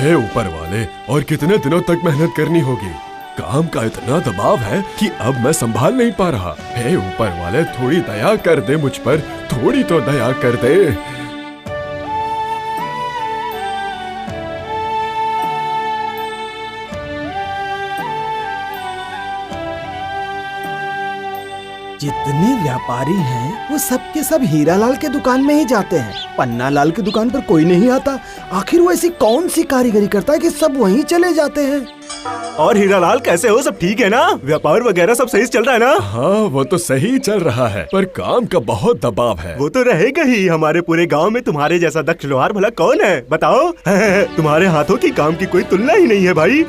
हे ऊपर वाले, और कितने दिनों तक मेहनत करनी होगी? काम का इतना दबाव है कि अब मैं संभाल नहीं पा रहा। हे ऊपर वाले, थोड़ी दया कर दे मुझ पर, थोड़ी तो दया कर दे। जितने व्यापारी हैं वो सब के सब हीरालाल के दुकान में ही जाते हैं। पन्नालाल की दुकान पर कोई नहीं आता। आखिर वो ऐसी कौन सी कारीगरी करता है कि सब वहीं चले जाते हैं? और हीरालाल कैसे हो? सब ठीक है ना? व्यापार वगैरह सब सही चल रहा है ना? हाँ, वो तो सही चल रहा है, पर काम का बहुत दबाव है। वो तो रहेगा ही। हमारे पूरे गांव में तुम्हारे जैसा दक्ष लोहार भला कौन है बताओ? तुम्हारे हाथों की काम की कोई तुलना ही नहीं है भाई।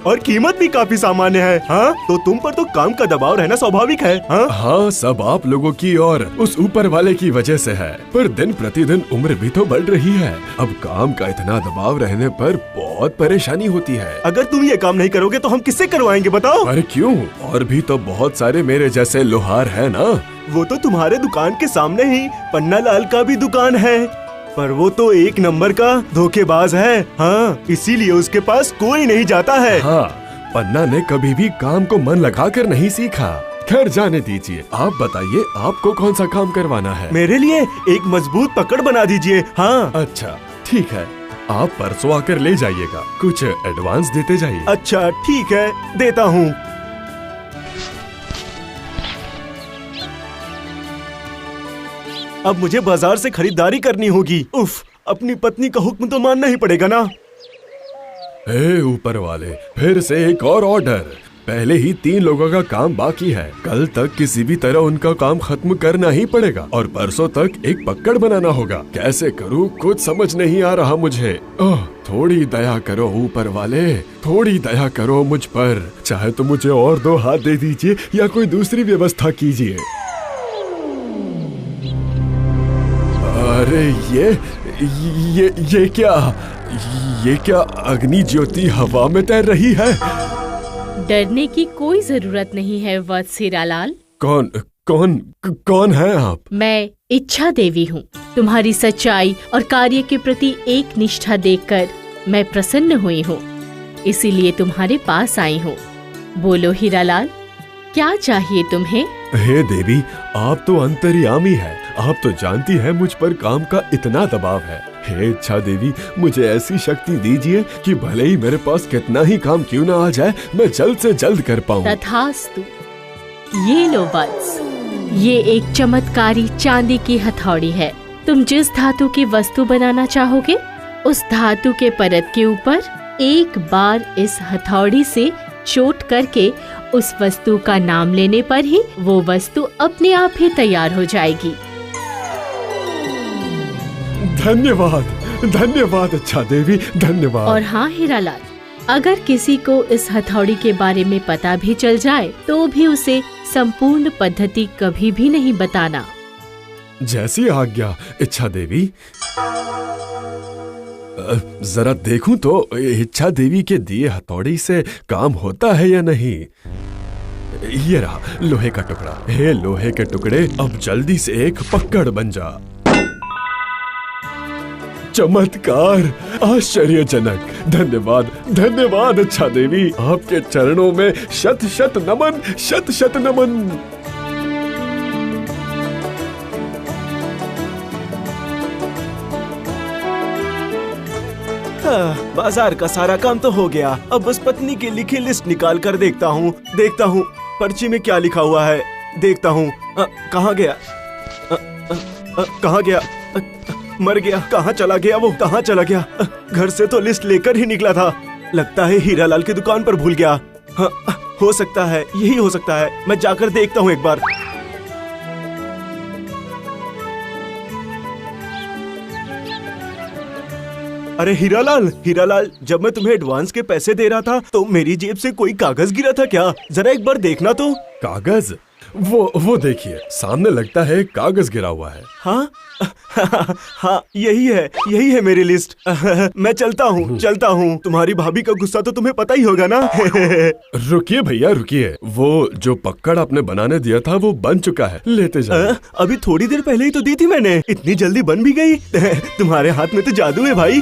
और कीमत भी काफी सामान्य है। हाँ, तो तुम पर तो काम का दबाव रहना स्वाभाविक है। हाँ, सब आप लोगों की और उस ऊपर वाले की वजह से है। पर दिन प्रतिदिन उम्र भी तो बढ़ रही है। अब काम का इतना दबाव रहने पर बहुत परेशानी होती है। अगर तुम ये काम नहीं करोगे तो हम किससे करवाएंगे बताओ? अरे क्यों? और भी तो बहुत सारे मेरे जैसे लोहार है ना। वो तो तुम्हारे दुकान के सामने ही पन्नालाल का भी दुकान है, पर वो तो एक नंबर का धोखेबाज है। हाँ, इसीलिए उसके पास कोई नहीं जाता है। हाँ, पन्ना ने कभी भी काम को मन लगाकर नहीं सीखा। खैर जाने दीजिए, आप बताइए आपको कौन सा काम करवाना है? मेरे लिए एक मजबूत पकड़ बना दीजिए। हाँ। अच्छा ठीक है, आप परसों आकर ले जाइएगा। कुछ एडवांस देते जाइए। अच्छा ठीक है, देता हूँ। अब मुझे बाजार से खरीदारी करनी होगी। उफ, अपनी पत्नी का हुक्म तो मानना ही पड़ेगा ना। हे ऊपर वाले, फिर से एक और ऑर्डर। पहले ही 3 लोगों का काम बाकी है। कल तक किसी भी तरह उनका काम खत्म करना ही पड़ेगा और परसों तक एक पकड़ बनाना होगा। कैसे करूँ कुछ समझ नहीं आ रहा मुझे। थोड़ी दया करो ऊपर वाले, थोड़ी दया करो मुझ पर। चाहे तो मुझे और 2 हाथ दे दीजिए या कोई दूसरी व्यवस्था कीजिए। अरे ये क्या अग्नि ज्योति हवा में तैर रही है? डरने की कोई जरूरत नहीं है वत्स हीरालाल। कौन है आप? मैं इच्छा देवी हूँ। तुम्हारी सच्चाई और कार्य के प्रति एक निष्ठा देखकर मैं प्रसन्न हुई हूँ, इसीलिए तुम्हारे पास आई हूँ। बोलो हीरालाल, क्या चाहिए तुम्हें? हे देवी, आप तो अंतर्यामी है। आप तो जानती है मुझ पर काम का इतना दबाव है। हे इच्छा देवी, मुझे ऐसी शक्ति दीजिए कि भले ही मेरे पास कितना ही काम क्यों ना आ जाए, मैं जल्द से जल्द कर पाऊँ। तथास्तु। ये लो वत्स, ये एक चमत्कारी चांदी की हथौड़ी है। तुम जिस धातु की वस्तु बनाना चाहोगे, उस धातु के परत के ऊपर एक बार इस हथौड़ी से चोट करके उस वस्तु का नाम लेने पर ही वो वस्तु अपने आप ही तैयार हो जाएगी। धन्यवाद अच्छा देवी, धन्यवाद। और हाँ हीरालाल, अगर किसी को इस हथौड़ी के बारे में पता भी चल जाए तो भी उसे संपूर्ण पद्धति कभी भी नहीं बताना। जैसी आज्ञा इच्छा देवी। जरा देखूं तो इच्छा देवी के दिए हथौड़ी से काम होता है या नहीं। ये रहा लोहे का टुकड़ा। हे लोहे के टुकड़े, अब जल्दी से एक पकड़ बन जा। चमत्कार, आश्चर्यजनक। धन्यवाद अच्छा देवी। आपके चरणों में शत शत नमन, शत शत नमन। बाजार का सारा काम तो हो गया। अब बस पत्नी की लिखी लिस्ट निकाल कर देखता हूँ पर्ची में क्या लिखा हुआ है। देखता हूँ कहाँ गया, कहाँ गया, मर गया, कहाँ चला गया वो, कहाँ चला गया? घर से तो लिस्ट लेकर ही निकला था। लगता है हीरालाल की दुकान पर भूल गया। हाँ, हो सकता है, यही हो सकता है। मैं जाकर देखता हूँ एक बार। अरे हीरालाल, जब मैं तुम्हें एडवांस के पैसे दे रहा था तो मेरी जेब से कोई कागज गिरा था क्या? जरा एक बार देखना तो। कागज? वो देखिए, सामने लगता है कागज गिरा हुआ है। हाँ हाँ, यही है मेरी लिस्ट। मैं चलता हूँ। तुम्हारी भाभी का गुस्सा तो तुम्हें पता ही होगा ना। रुकिए भैया रुकिए, वो जो पक्कड़ आपने बनाने दिया था वो बन चुका है, लेते जाओ। अभी थोड़ी देर पहले ही तो दी थी मैंने, इतनी जल्दी बन भी गई। तुम्हारे हाथ में तो जादू है भाई।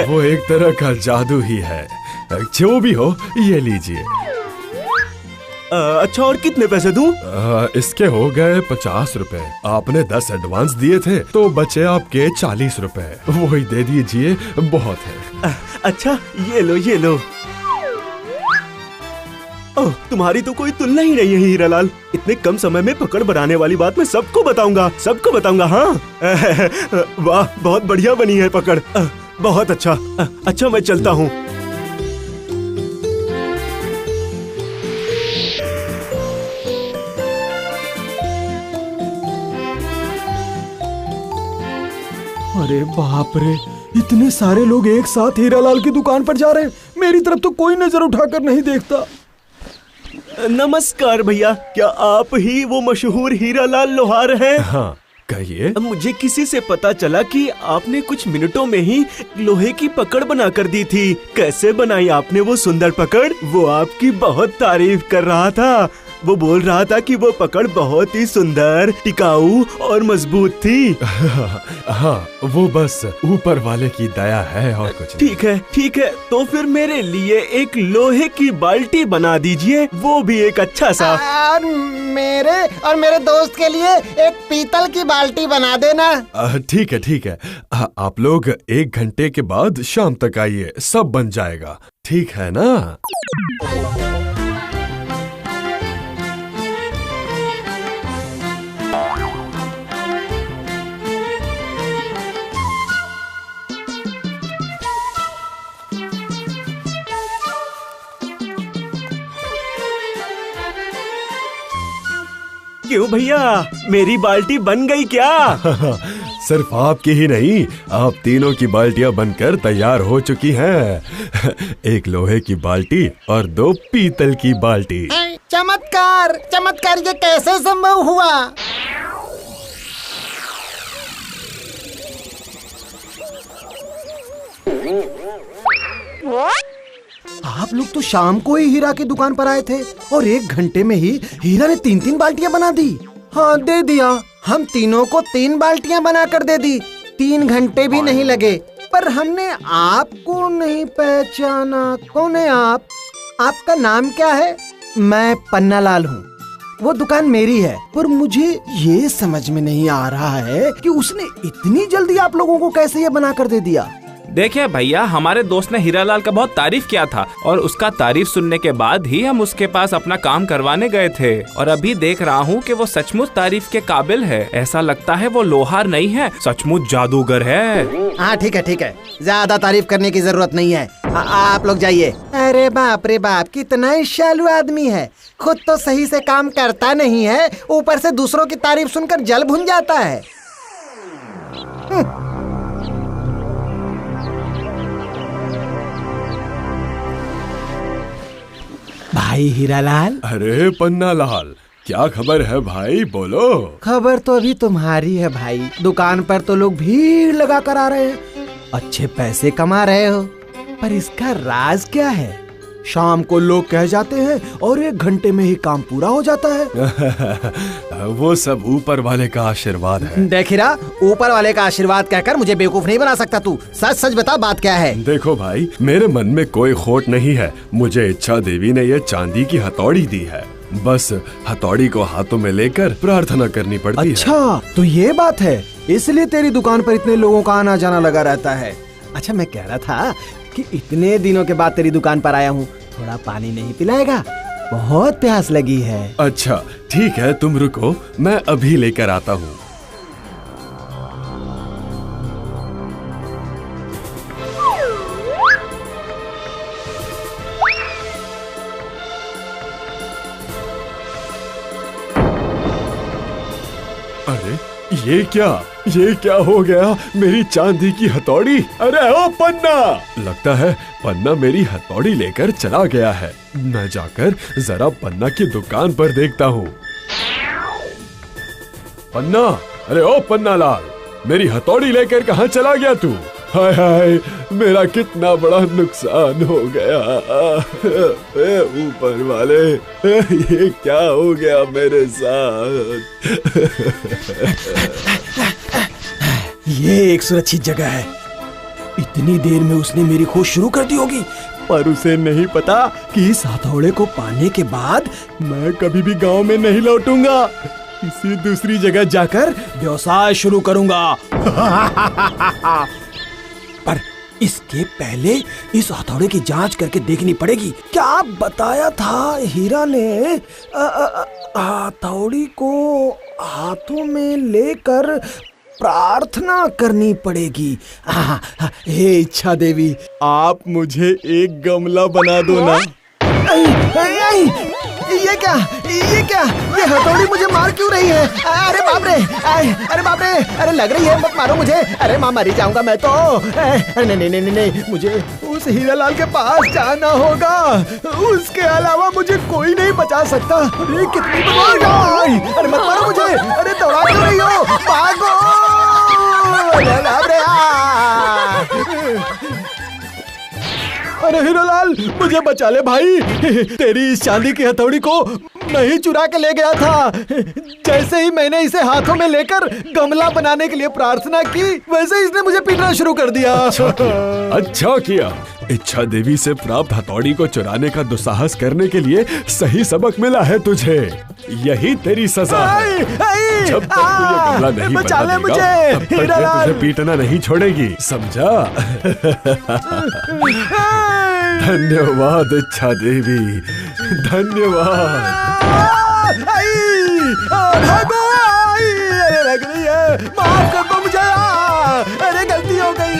वो एक तरह का जादू ही है। जो भी हो, ये लीजिए। अच्छा, और कितने पैसे दूं? इसके हो गए 50 रुपए। आपने 10 एडवांस दिए थे तो बचे आपके 40 रुपए। वही दे दीजिए, बहुत है। अच्छा, ये लो। ओह, तुम्हारी तो कोई तुलना ही नहीं है हीरालाल। इतने कम समय में पकड़ बनाने वाली बात मैं सबको बताऊंगा। हाँ। वाह, बहुत बढ़िया बनी है पकड़। बहुत अच्छा। अच्छा, मैं चलता हूँ। अरे बाप रे, इतने सारे लोग एक साथ हीरालाल की दुकान पर जा रहे हैं। मेरी तरफ तो कोई नजर उठाकर नहीं देखता। नमस्कार भैया, क्या आप ही वो मशहूर हीरालाल लोहार हैं? हाँ, कहिए। मुझे किसी से पता चला कि आपने कुछ मिनटों में ही लोहे की पकड़ बना कर दी थी। कैसे बनाई आपने वो सुंदर पकड़? वो आपकी बहुत तारीफ कर रहा था। वो बोल रहा था कि वो पकड़ बहुत ही सुंदर, टिकाऊ और मजबूत थी। हाँ, वो बस ऊपर वाले की दया है और कुछ नहीं। ठीक है। तो फिर मेरे लिए एक लोहे की बाल्टी बना दीजिए, वो भी एक अच्छा सा। और मेरे दोस्त के लिए एक पीतल की बाल्टी बना देना। ठीक है। आप लोग 1 घंटे के बाद शाम तक आइए, सब बन जाएगा। ठीक है ना? क्यों भैया, मेरी बाल्टी बन गई क्या? सिर्फ आपकी ही नहीं, आप तीनों की बाल्टियां बनकर तैयार हो चुकी हैं। एक लोहे की बाल्टी और 2 पीतल की बाल्टी। चमत्कार, ये कैसे संभव हुआ? आप लोग तो शाम को ही हीरा की दुकान पर आए थे और 1 घंटे में ही हीरा ने 3 बाल्टियां बना दी। हाँ, दे दिया। हम तीनों को 3 बाल्टियां बनाकर दे दी। 3 घंटे भी नहीं लगे। पर हमने आपको नहीं पहचाना। कौन है आप? आपका नाम क्या है? मैं पन्नालाल हूँ। वो दुकान मेरी है, पर मुझे ये समझ में नहीं आ रहा है कि उसने इतनी जल्दी आप लोगों को कैसे ये बनाकर दे दिया। देखिए भैया, हमारे दोस्त ने हीरालाल का बहुत तारीफ किया था और उसका तारीफ सुनने के बाद ही हम उसके पास अपना काम करवाने गए थे। और अभी देख रहा हूँ कि वो सचमुच तारीफ के काबिल है। ऐसा लगता है वो लोहार नहीं है, सचमुच जादूगर है। हाँ, ठीक है। ज्यादा तारीफ करने की जरूरत नहीं है। आप लोग जाइए। अरे बाप रे बाप, कितना ईर्ष्यालु आदमी है। खुद तो सही से काम करता नहीं है, ऊपर से दूसरों की तारीफ सुनकर जल भुन जाता है। भाई हीरालाल। अरे पन्नालाल, क्या खबर है भाई, बोलो। खबर तो अभी तुम्हारी है भाई। दुकान पर तो लोग भीड़ लगा कर आ रहे हैं, अच्छे पैसे कमा रहे हो। पर इसका राज क्या है? शाम को लोग कह जाते हैं और 1 घंटे में ही काम पूरा हो जाता है। वो सब ऊपर वाले का आशीर्वाद है। देख हीरा, ऊपर वाले का आशीर्वाद कहकर मुझे बेवकूफ नहीं बना सकता तू। सच बता, बात क्या है? देखो भाई, मेरे मन में कोई खोट नहीं है। मुझे इच्छा देवी ने ये चांदी की हथौड़ी दी है। बस हथौड़ी को हाथों में लेकर प्रार्थना करनी पड़ती है। अच्छा, तो ये बात है, इसलिए तेरी दुकान पर इतने लोगों का आना जाना लगा रहता है। अच्छा, मैं कह रहा था कि इतने दिनों के बाद तेरी दुकान पर आया हूँ, थोड़ा पानी नहीं पिलाएगा? बहुत प्यास लगी है। अच्छा ठीक है, तुम रुको, मैं अभी लेकर आता हूँ। अरे ये क्या हो गया? मेरी चांदी की हथौड़ी! अरे ओ पन्ना! लगता है पन्ना मेरी हथौड़ी लेकर चला गया है। मैं जाकर जरा पन्ना की दुकान पर देखता हूँ। पन्ना, अरे ओ पन्ना लाल, मेरी हथौड़ी लेकर कहाँ चला गया तू? हाय हाय, मेरा कितना बड़ा नुकसान हो गया। ऊपर वाले, ये क्या हो गया मेरे साथ? ये एक सुरक्षित जगह है। इतनी देर में उसने मेरी खोज शुरू कर दी होगी, पर उसे नहीं पता कि इस हथौड़े को पाने के बाद मैं कभी भी गांव में नहीं लौटूंगा। किसी दूसरी जगह जाकर व्यवसाय शुरू करूंगा। पर इसके पहले इस हथौड़े की जांच करके देखनी पड़ेगी। क्या बताया था हीरा ने? हथौड़ी को हाथों में लेकर प्रार्थना करनी पड़ेगी। हे इच्छा देवी, आप मुझे एक गमला बना दो ना। ये क्या? ये हथौड़ी मुझे मार क्यों रही है? अरे बाप रे, अरे बाप रे, अरे लग रही है, मत मारो मुझे। अरे माँ, मरी जाऊंगा मैं तो। नहीं, मुझे उस हीरालाल के पास जाना होगा। उसके अलावा मुझे कोई नहीं बचा सकता। अरे कितनी बदमाश! अरे मत मारो मुझे। अरे दौड़ा क्यों रही हो? भागो! अरे बाप रे! अरे हीरालाल, मुझे बचा ले भाई। तेरी इस चांदी की हथौड़ी को मैं ही चुरा के ले गया था। जैसे ही मैंने इसे हाथों में लेकर गमला बनाने के लिए प्रार्थना की, वैसे इसने मुझे पीटना शुरू कर दिया। अच्छा किया। इच्छा देवी से प्राप्त हथौड़ी को चुराने का दुस्साहस करने के लिए सही सबक मिला है तुझे। यही तेरी सजा है। जब तक तू ये गमला नहीं बना देगा, तब तक ये तुझे पीटना नहीं छोड़ेगी, समझा? धन्यवाद इच्छा देवी, धन्यवाद। अरे लग रही है, माफ कर दो मुझे। अरे गलती हो गई।